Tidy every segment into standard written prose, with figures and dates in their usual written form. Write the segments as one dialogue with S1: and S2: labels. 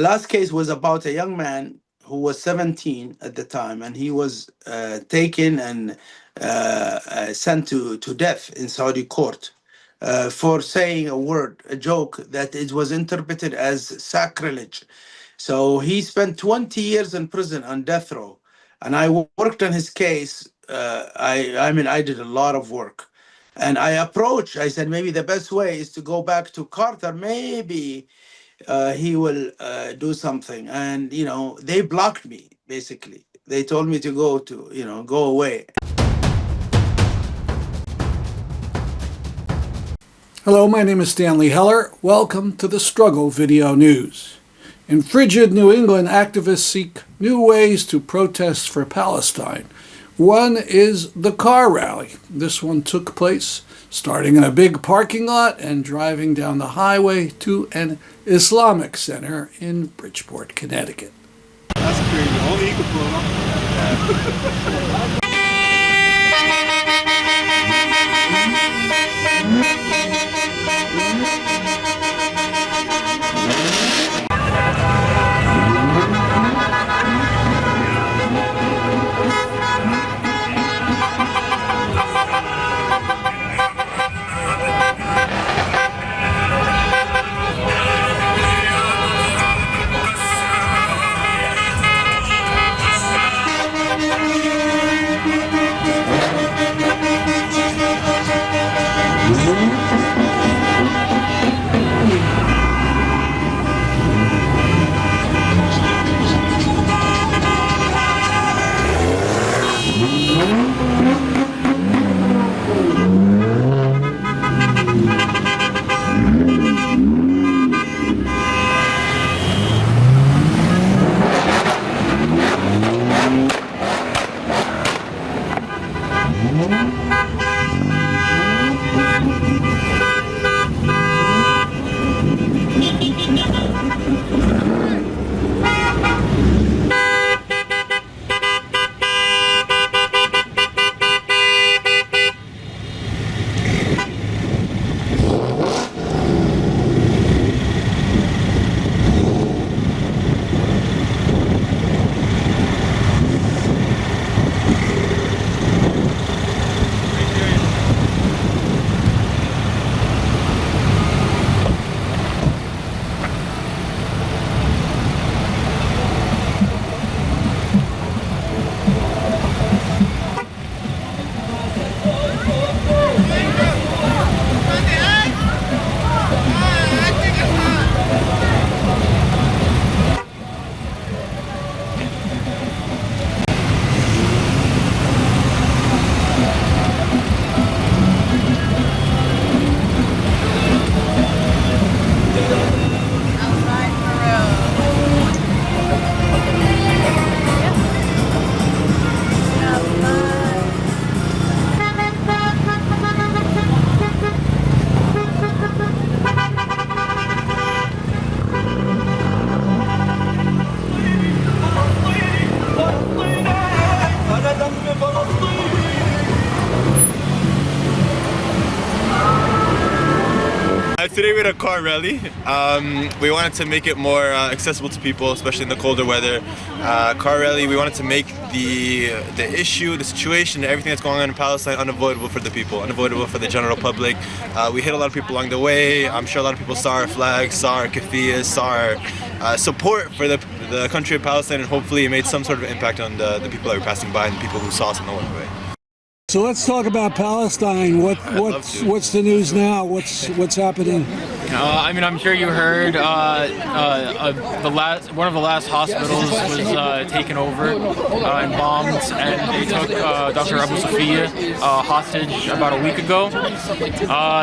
S1: last case was about a young man who was 17 at the time, and he was taken and sent to death in Saudi court for saying a joke that it was interpreted as sacrilege. So he spent 20 years in prison on death row, and I worked on his case. I did a lot of work, and I said maybe the best way is to go back to Carter. Maybe he will do something. And, they blocked me, basically. They told me to go away.
S2: Hello, my name is Stanley Heller. Welcome to the Struggle Video News. In frigid New England, activists seek new ways to protest for Palestine. One is the car rally. This one took place starting in a big parking lot and driving down the highway to an Islamic center in Bridgeport, Connecticut.
S3: That's crazy. Only you can pull it off.
S4: Today we had a car rally. We wanted to make it more accessible to people, especially in the colder weather. Car rally, we wanted to make the issue, the situation, everything that's going on in Palestine unavoidable for the people, unavoidable for the general public. We hit a lot of people along the way. I'm sure a lot of people saw our flags, saw our keffiyehs, saw our support for the country of Palestine, and hopefully it made some sort of impact on the people that were passing by and the people who saw us on the way.
S2: So let's talk about Palestine. What's the news now? What's happening?
S5: I'm sure you heard one of the last hospitals was taken over and bombed, and they took Dr. Abu Sofia hostage about a week ago.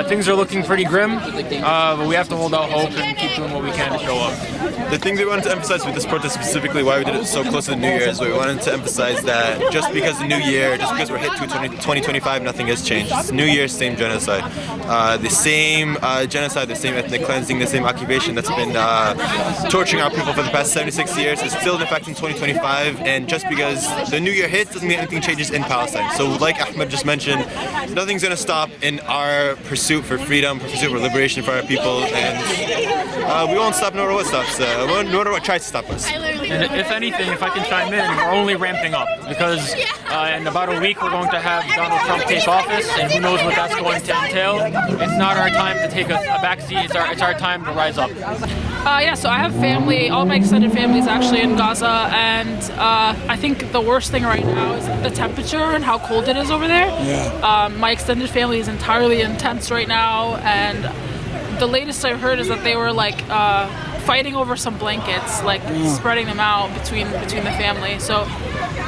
S5: Things are looking pretty grim, but we have to hold out hope and keep doing what we can to show up.
S4: The thing we wanted to emphasize with this protest, specifically why we did it so close to the New Year, is we wanted to emphasize that just because the New Year, just because we're hit to 2025, nothing has changed. It's New Year, same genocide. The same genocide, the same ethnic cleansing, the same occupation that's been torturing our people for the past 76 years is still in effect in 2025, and just because the new year hits doesn't mean anything changes in Palestine. So like Ahmed just mentioned, nothing's going to stop in our pursuit for freedom, pursuit for liberation for our people, and we won't stop no matter what stops, no matter what tries to stop us.
S5: And if anything, if I can chime in, we're only ramping up because in about a week we're going to have Donald Trump take office, and who knows what that's going to entail. It's not our time to take a backseat. It's our time to rise up.
S6: Yeah, so I have family. All my extended family is actually in Gaza, and I think the worst thing right now is the temperature and how cold it is over there.
S2: Yeah.
S6: My extended family is entirely in tents right now, and the latest I've heard is that they were like fighting over some blankets, like spreading them out between the family. So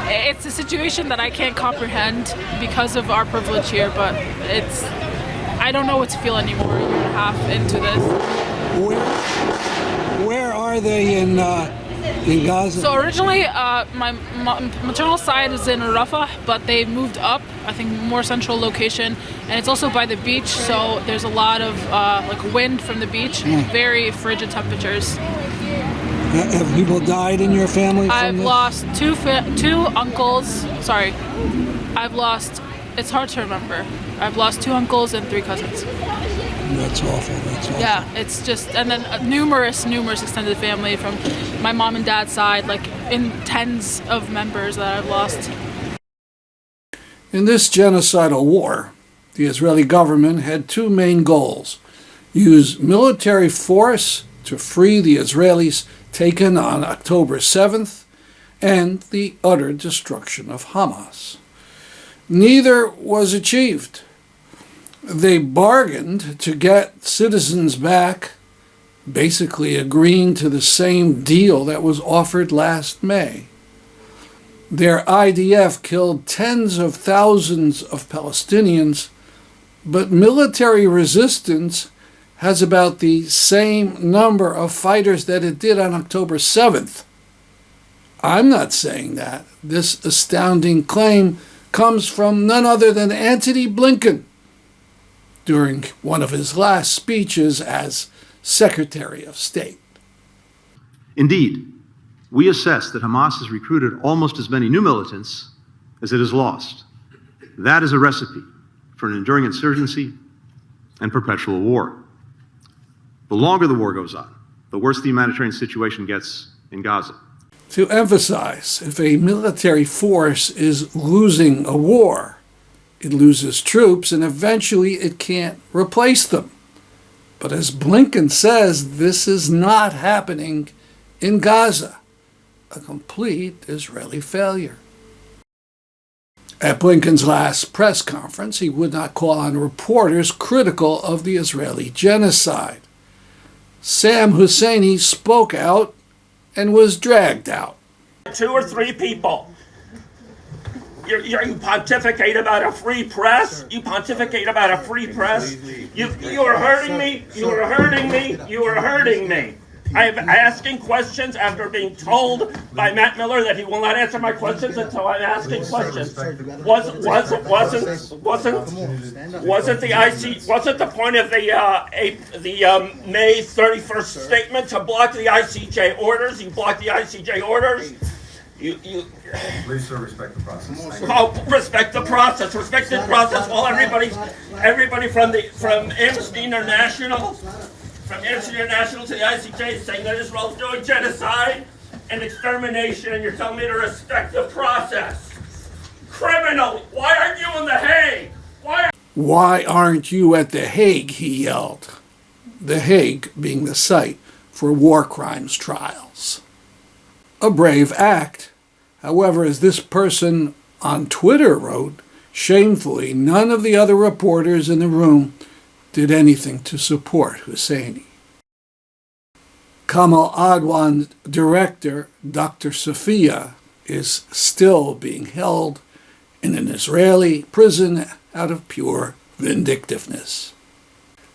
S6: it's a situation that I can't comprehend because of our privilege here, but I don't know what to feel anymore, a year and a half into this.
S2: Where are they in Gaza?
S6: So originally, my maternal side is in Rafah, but they moved up, I think, more central location, and it's also by the beach. So there's a lot of like wind from the beach, very frigid temperatures.
S2: Have people died in your family?
S6: I've lost two uncles. Sorry, it's hard to remember. I've lost 2 uncles and 3 cousins.
S2: That's awful. That's awful.
S6: Yeah, it's just, and then numerous extended family from my mom and dad's side, like in tens of members that I've lost.
S2: In this genocidal war, the Israeli government had 2 main goals: use military force to free the Israelis taken on October 7th, and the utter destruction of Hamas. Neither was achieved. They bargained to get citizens back, basically agreeing to the same deal that was offered last May. Their IDF killed tens of thousands of Palestinians, but military resistance has about the same number of fighters that it did on October 7th. I'm not saying that. This astounding claim comes from none other than Antony Blinken during one of his last speeches as Secretary of State.
S7: Indeed, we assess that Hamas has recruited almost as many new militants as it has lost. That is a recipe for an enduring insurgency and perpetual war. The longer the war goes on, the worse the humanitarian situation gets in Gaza.
S2: To emphasize, if a military force is losing a war, it loses troops and eventually it can't replace them. But as Blinken says, this is not happening in Gaza. A complete Israeli failure. At Blinken's last press conference, he would not call on reporters critical of the Israeli genocide. Sam Husseini spoke out and was dragged out.
S8: 2 or 3 people. You pontificate about a free press? You pontificate about a free press? You are hurting me. You are hurting me. You are hurting me. I'm asking questions after being told by Matt Miller that he will not answer my questions until I'm asking questions. Wasn't the point of the May 31st statement to block the ICJ orders? You blocked the ICJ orders.
S9: Please, sir, respect the process.
S8: Oh, respect the process. Respect the process. While everybody from Amnesty International. From Amnesty International to the ICJ saying that Israel's doing genocide and extermination, and you're telling me to respect the process. Criminal! Why aren't you in The Hague?
S2: Why aren't you at The Hague? He yelled. The Hague being the site for war crimes trials. A brave act. However, as this person on Twitter wrote, shamefully, none of the other reporters in the room did anything to support Husseini. Kamal Adwan director Dr. Sophia is still being held in an Israeli prison out of pure vindictiveness.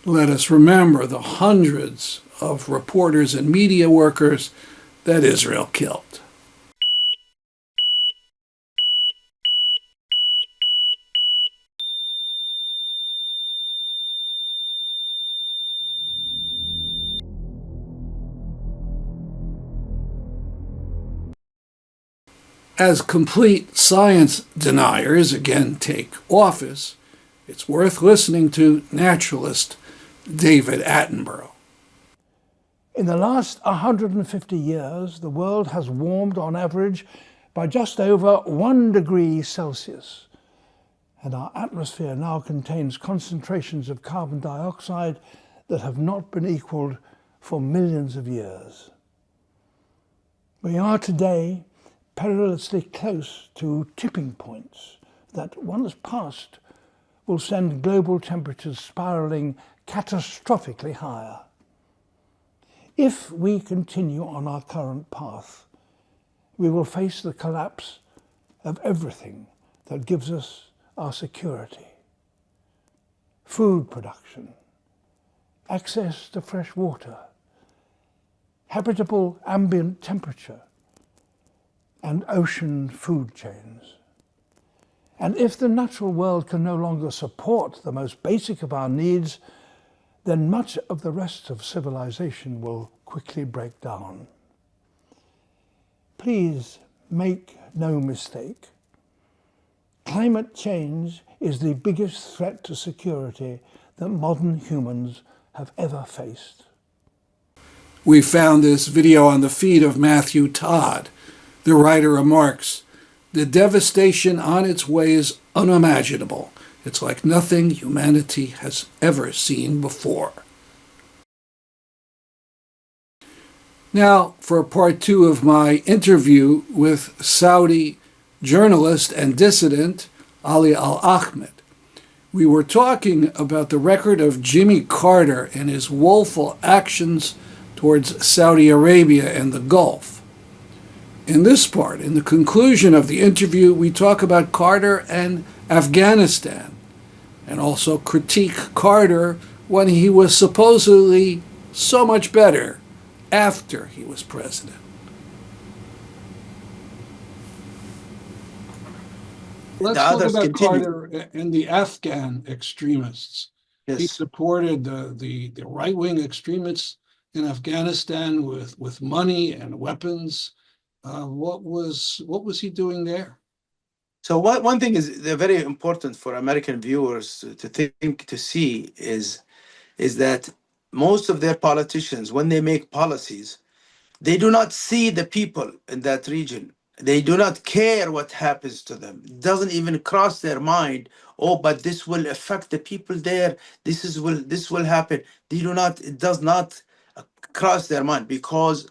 S2: Let us remember the hundreds of reporters and media workers that Israel killed. as complete science deniers again take office, it's worth listening to naturalist David Attenborough.
S10: In the last 150 years, the world has warmed on average by just over 1 degree Celsius, and our atmosphere now contains concentrations of carbon dioxide that have not been equaled for millions of years. We are today perilously close to tipping points that, once passed, will send global temperatures spiraling catastrophically higher. If we continue on our current path, we will face the collapse of everything that gives us our security: food production, access to fresh water, habitable ambient temperature, and ocean food chains. And if the natural world can no longer support the most basic of our needs, then much of the rest of civilization will quickly break down. Please make no mistake. Climate change is the biggest threat to security that modern humans have ever faced.
S2: We found this video on the feed of Matthew Todd. The writer remarks, "The devastation on its way is unimaginable. It's like nothing humanity has ever seen before." Now for part 2 of my interview with Saudi journalist and dissident Ali Al Ahmed. We were talking about the record of Jimmy Carter and his woeful actions towards Saudi Arabia and the Gulf. In this part, in the conclusion of the interview, we talk about Carter and Afghanistan, and also critique Carter when he was supposedly so much better after he was president. Let's talk about Carter and the Afghan extremists.
S1: Yes.
S2: He supported the right-wing extremists in Afghanistan with money and weapons. What was he doing there?
S1: So one thing is very important for American viewers to see is that most of their politicians, when they make policies, they do not see the people in that region. They do not care what happens to them. It doesn't even cross their mind, oh, but this will affect the people there. This will happen. It does not cross their mind, because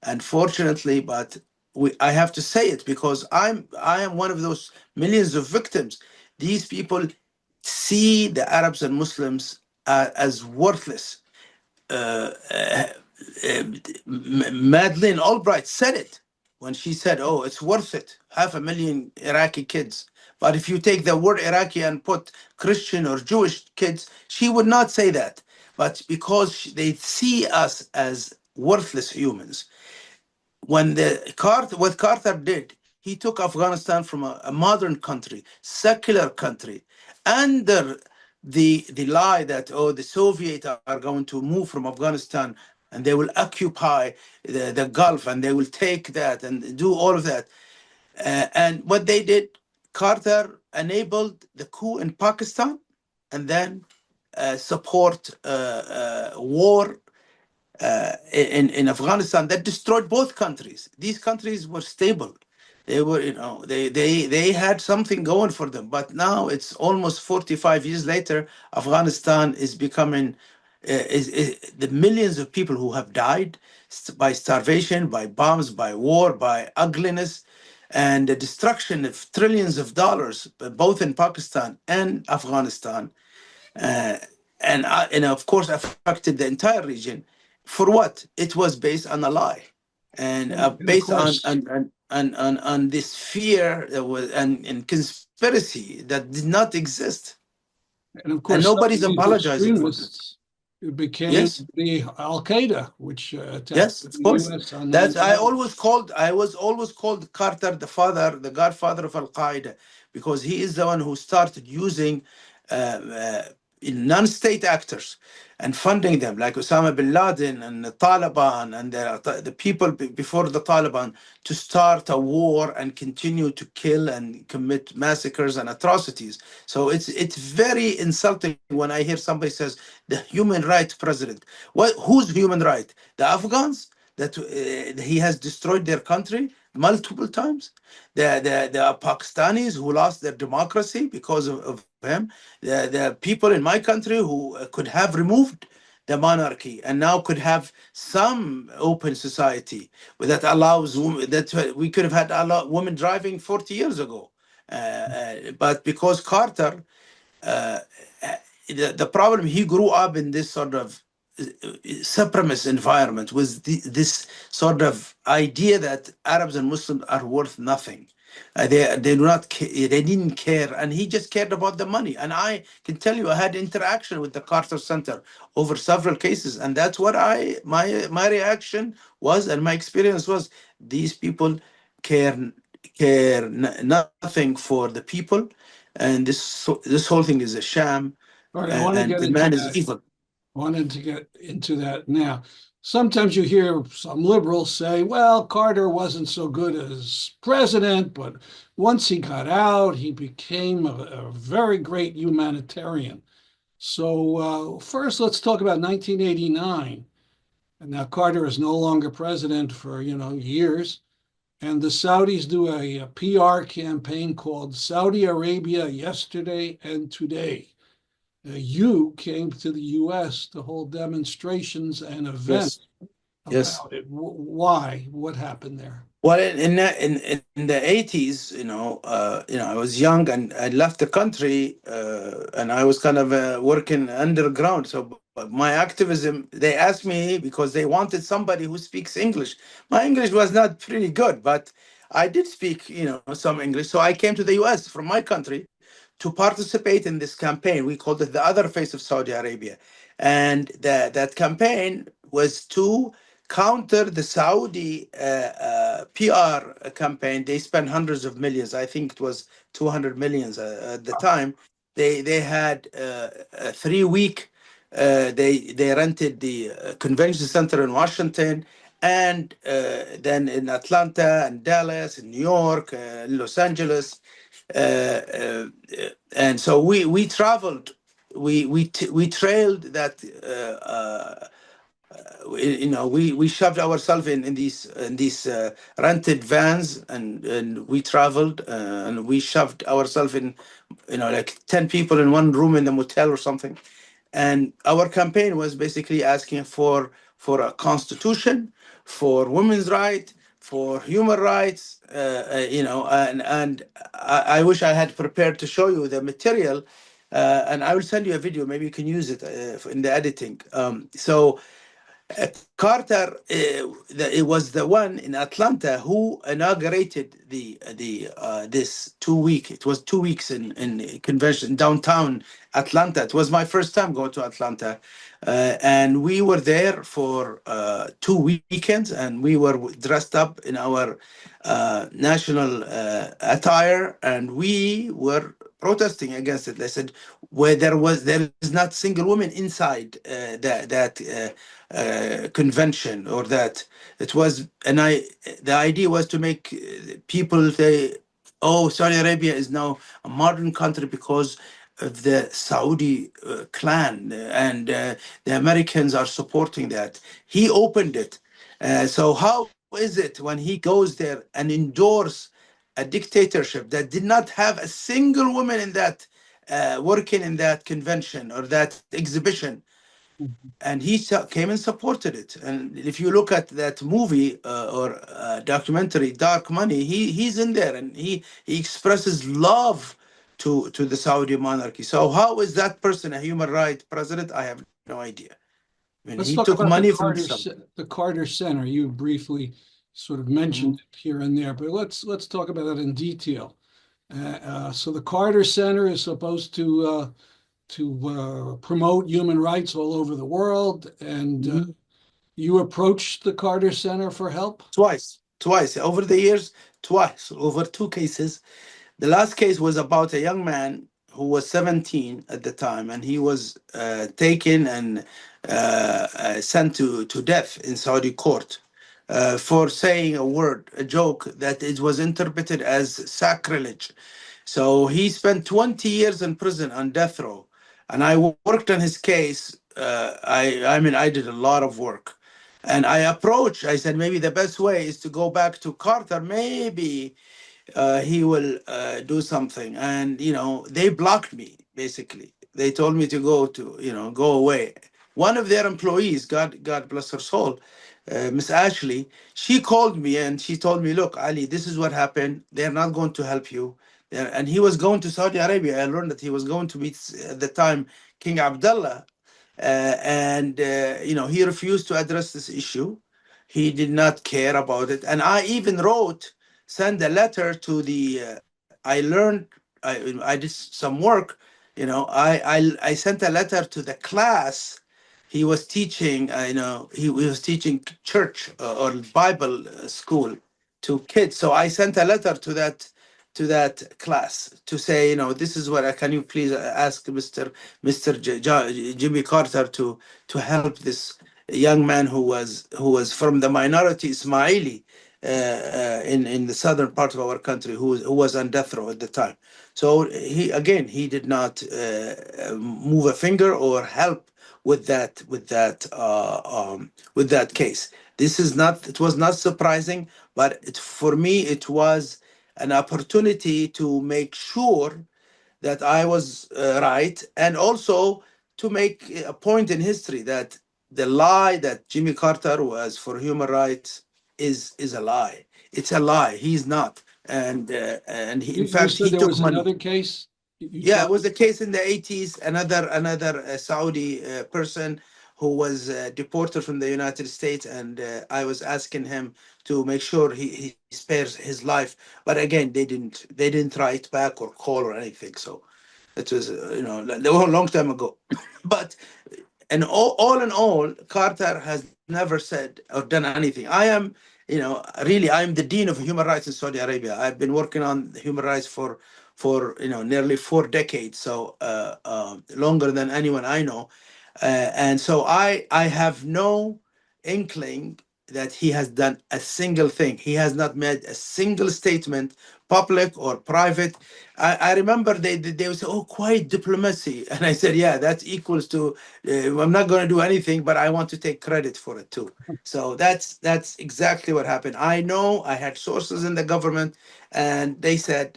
S1: unfortunately, I have to say it because I am one of those millions of victims. These people see the Arabs and Muslims as worthless. Madeleine Albright said it when she said, "Oh, it's worth it. 500,000 Iraqi kids." But if you take the word Iraqi and put Christian or Jewish kids, she would not say that. But because they see us as worthless humans. When what Carter did, he took Afghanistan from a modern country, secular country, under the lie that, oh, the Soviets are going to move from Afghanistan and they will occupy the Gulf and they will take that and do all of that. And what they did, Carter enabled the coup in Pakistan and then support war in Afghanistan that destroyed both countries. These countries were stable. They were, they had something going for them. But now it's almost 45 years later. Afghanistan is becoming the millions of people who have died by starvation, by bombs, by war, by ugliness, and the destruction of trillions of dollars, both in Pakistan and Afghanistan, and of course affected the entire region. For what? It was based on a lie, and based on this fear and conspiracy that did not exist.
S2: And of course,
S1: and nobody's apologizing for this.
S2: It became the Al Qaeda, which attacked
S1: of course.
S2: the US on
S1: That's
S2: 9/11.
S1: I was always called Carter the godfather of Al Qaeda, because he is the one who started using non-state actors and funding them, like Osama bin Laden and the Taliban and the people before the Taliban, to start a war and continue to kill and commit massacres and atrocities. So it's very insulting when I hear somebody says the human rights president. Whose human right? The Afghans, that he has destroyed their country multiple times, the Pakistanis who lost their democracy because of him, the people in my country who could have removed the monarchy and now could have some open society that allows women, that we could have had a lot women driving 40 years ago, but because Carter, uh, the problem, he grew up in this sort of supremacist environment, with this sort of idea that Arabs and Muslims are worth nothing. They do not they didn't care, and he just cared about the money. And I can tell you, I had interaction with the Carter Center over several cases, and that's what my reaction was, and my experience was, these people care nothing for the people, and this whole thing is a sham.
S2: All right, I want to
S1: And
S2: get
S1: the
S2: into
S1: man is
S2: that.
S1: evil.
S2: Wanted to get into that now. Sometimes you hear some liberals say, well, Carter wasn't so good as president, but once he got out, he became a very great humanitarian. So first, let's talk about 1989. And now Carter is no longer president for, years. And the Saudis do a PR campaign called Saudi Arabia Yesterday and Today. You came to the U.S. to hold demonstrations and events
S1: Yes.
S2: about it. Why? What happened there?
S1: Well, in the 80s, I was young and I left the country, and I was kind of working underground. So my activism, they asked me because they wanted somebody who speaks English. My English was not pretty good, but I did speak, some English. So I came to the U.S. from my country to participate in this campaign. We called it the Other Face of Saudi Arabia. And that campaign was to counter the Saudi PR campaign. They spent hundreds of millions. I think it was 200 millions at the time. They had a 3-week, they rented the convention center in Washington, and then in Atlanta and Dallas and New York, Los Angeles. And so we traveled, we trailed that, we shoved ourselves in these rented vans, and we traveled, and we shoved ourselves in, like 10 people in one room in the motel or something. And our campaign was basically asking for a constitution, for women's rights, for human rights, and I wish I had prepared to show you the material, and I will send you a video. Maybe you can use it in the editing. So Carter, it was the one in Atlanta who inaugurated this 2 week. It was 2 weeks in convention downtown Atlanta. It was my first time going to Atlanta, and we were there for 2 weekends, and we were dressed up in our national attire, and we were protesting against it. They said, where there is not a single woman inside that convention, or that it was, and the idea was to make people say, oh, Saudi Arabia is now a modern country because of the Saudi clan, and the Americans are supporting that. He opened it. So how is it when he goes there and endorse a dictatorship that did not have a single woman in that working in that convention or that exhibition? And he came and supported it. And if you look at that movie or documentary, Dark Money, he's in there, and he expresses love to the Saudi monarchy. So how is that person a human rights president? I have no idea. I mean,
S2: Let's
S1: he
S2: talk
S1: took
S2: about
S1: money
S2: the
S1: from
S2: Carter Center. You briefly sort of mentioned it here and there, but let's talk about that in detail. So the Carter Center is supposed to promote human rights all over the world, and you approached the Carter Center for help?
S1: Twice over the years, over 2 cases. The last case was about a young man who was 17 at the time, and he was taken and sent to death in Saudi court for saying a word, a joke that it was interpreted as sacrilege. So he spent 20 years in prison on death row, and I worked on his case. I mean, I did a lot of work, and I said maybe the best way is to go back to Carter. Maybe he will do something. And, they blocked me, basically. They told me to go away. One of their employees, God bless her soul, Miss Ashley, she called me and she told me, look, Ali, this is what happened. They're not going to help you. And he was going to Saudi Arabia. I learned that he was going to meet, at the time, King Abdullah. And he refused to address this issue. He did not care about it. And I even send a letter to I did some work, I sent a letter to the class he was teaching. He was teaching church or Bible school to kids. So I sent a letter to that class to say, this is what can you please ask Mr. Jimmy Carter to help this young man who was from the minority Ismaili in the southern part of our country, who was on death row at the time. So he did not move a finger or help with that case. It was not surprising, but for me it was an opportunity to make sure that I was right, and also to make a point in history that the lie that Jimmy Carter was for human rights is a lie. It's a lie. He's not, and in fact he took money.
S2: Another case.
S1: Yeah, it was a case in the 80s. Another Saudi person who was deported from the United States, and I was asking him to make sure he spares his life. But again, they didn't write back or call or anything. So it was a long time ago. But all in all, Carter has never said or done anything. I am the dean of human rights in Saudi Arabia. I've been working on human rights for nearly 4 decades, so longer than anyone I know, and so I have no inkling that he has done a single thing. He has not made a single statement, public or private. I remember they would say, "Oh, quiet diplomacy," and I said, "Yeah, that equals to I'm not going to do anything, but I want to take credit for it too." So that's exactly what happened. I know I had sources in the government, and they said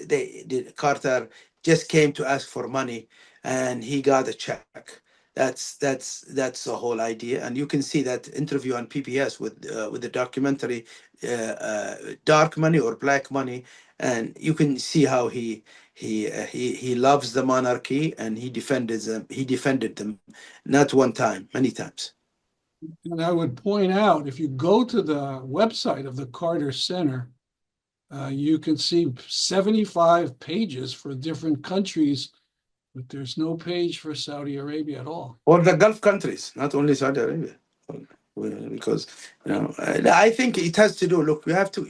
S1: Carter just came to ask for money, and he got a check. That's the whole idea, and you can see that interview on PBS with the documentary "Dark Money" or "Black Money," and you can see how he loves the monarchy, and he defended them. He defended them, not one time, many times.
S2: And I would point out, if you go to the website of the Carter Center, you can see 75 pages for different countries, but there's no page for Saudi Arabia at all.
S1: Or the Gulf countries, not only Saudi Arabia, because I think it has to do. Look, you have to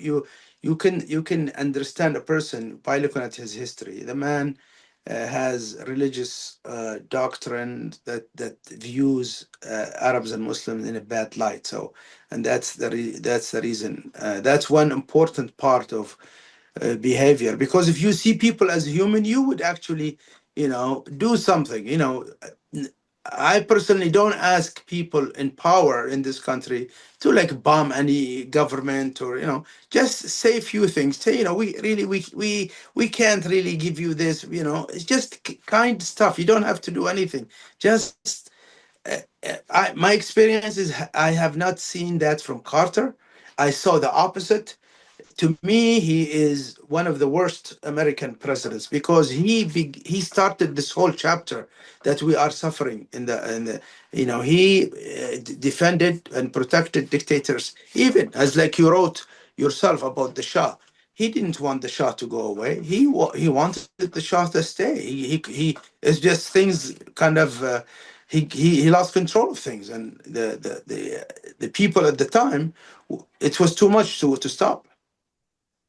S1: you can understand a person by looking at his history. The man has religious doctrine that views Arabs and Muslims in a bad light. So, and that's the reason. That's one important part of behavior. Because if you see people as human, you would actually, do something. I personally don't ask people in power in this country to bomb any government or just say a few things. Say we can't really give you this. It's just kind stuff. You don't have to do anything. Just my experience is I have not seen that from Carter. I saw the opposite. To me, he is one of the worst American presidents because he started this whole chapter that we are suffering he defended and protected dictators, even as like you wrote yourself about the Shah. He didn't want the Shah to go away. He wanted the Shah to stay. He it's just things kind of he lost control of things, and the people at the time, it was too much to stop.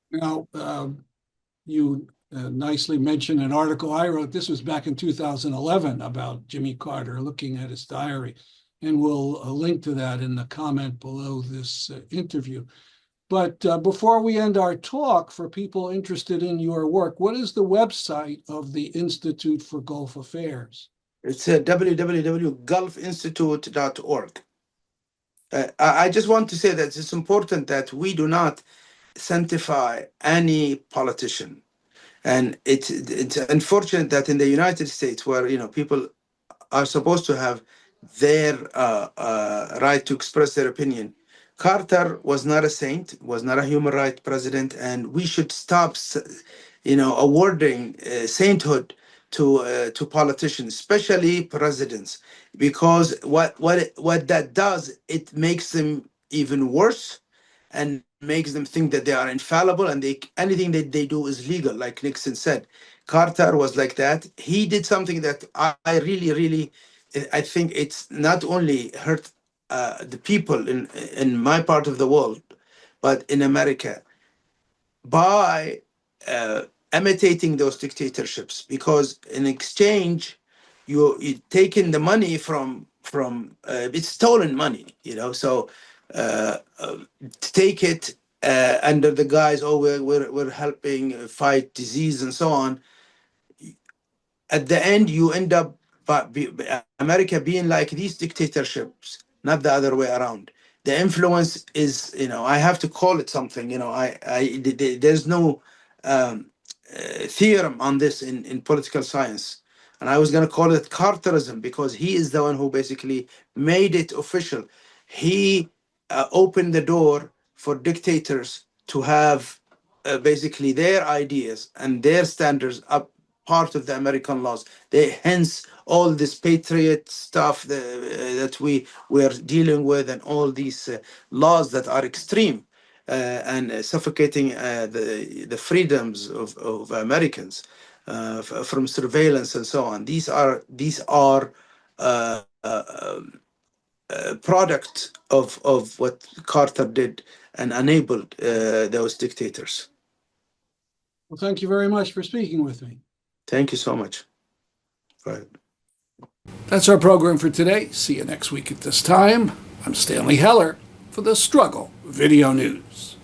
S2: Now, you nicely mentioned an article I wrote. This was back in 2011 about Jimmy Carter, looking at his diary. And we'll link to that in the comment below this interview. But before we end our talk, for people interested in your work, what is the website of the Institute for Gulf Affairs?
S1: It's www.gulfinstitute.org. I just want to say that it's important that we do not sanctify any politician. And it's unfortunate that in the United States, where people are supposed to have their right to express their opinion, Carter was not a saint, was not a human rights president, and we should stop, awarding sainthood to politicians, especially presidents, because what that does, it makes them even worse, and makes them think that they are infallible, and anything that they do is legal, like Nixon said. Carter was like that. He did something that I really, really, I think it's not only hurt the people in my part of the world, but in America, by imitating those dictatorships, because in exchange, you taking the money from it's stolen money, so to take it under the guise, oh, we're helping fight disease and so on. At the end, you end up America being like these dictatorships, not the other way around. The influence is, I have to call it something. There's no theorem on this in political science, and I was going to call it Carterism, because he is the one who basically made it official. He opened the door for dictators to have basically their ideas and their standards up part of the American laws. Hence all this patriot stuff that we're dealing with, and all these laws that are extreme and suffocating the freedoms of Americans from surveillance and so on. These are product of what Carter did and enabled those dictators.
S2: Well, thank you very much for speaking with me.
S1: Thank you so much. Right.
S2: That's our program for today. See you next week at this time. I'm Stanley Heller for the Struggle Video News.